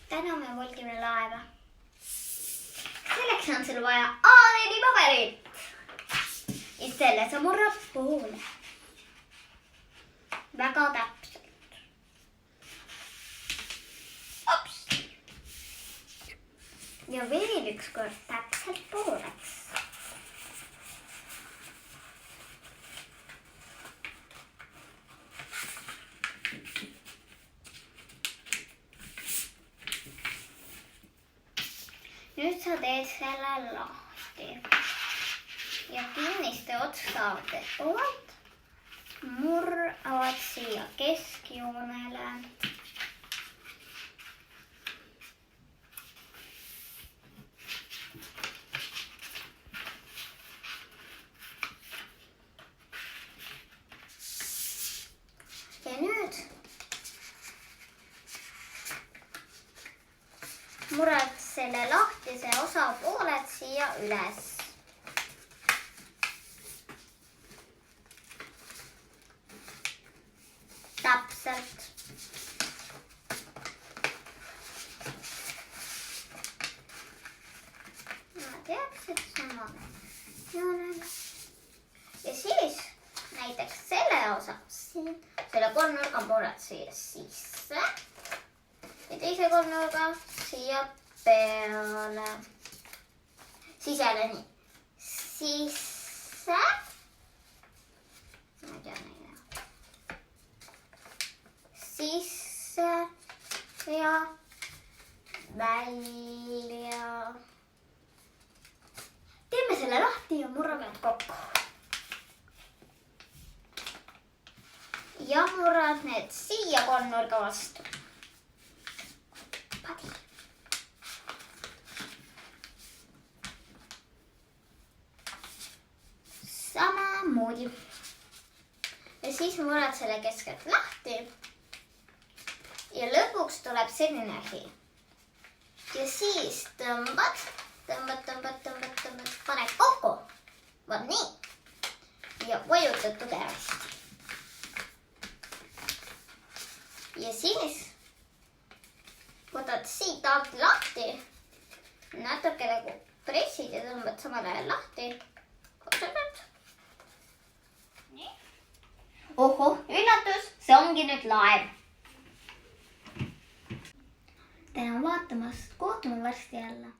täna me volgime laeva. Selleks on sul vaja A4 paberit. Ja selle sa murrad poole. Väga täpselt. Ops! Ja veel üks kord täpselt pooleks. Nüüd sa teed selle lahti ja kinniste otstade poolt murravad siia keskjoonele. Ja nüüd murrad selle lahtise osa pooled siia üles. Täpselt. Ma teaksid samale joonele. Ja siis näiteks selle osa siin, selle kolmnurga murrad siia sisse. Ja teise kolmnurga siia peale. Siis jälle nii. Sisse. Ma tean ei näe. Sisse ja välja. Teeme selle lahti ja murrame need kokku. Ja murrad need siia kolmnurga vastu. Samamoodi. Ja siis murrad selle keskelt lahti. Ja lõpuks tuleb selline asi. Ja siis tõmbad, paned kokku. Vaat nii. Ja vajutad tugevasti. Ja siis võtad siit alt lahti. Natuke nagu pressid ja tõmbad samal ajal lahti. Oho, üllatus, see ongi nüüd laev. Tänan vaatamast, kohtume varsti jälle.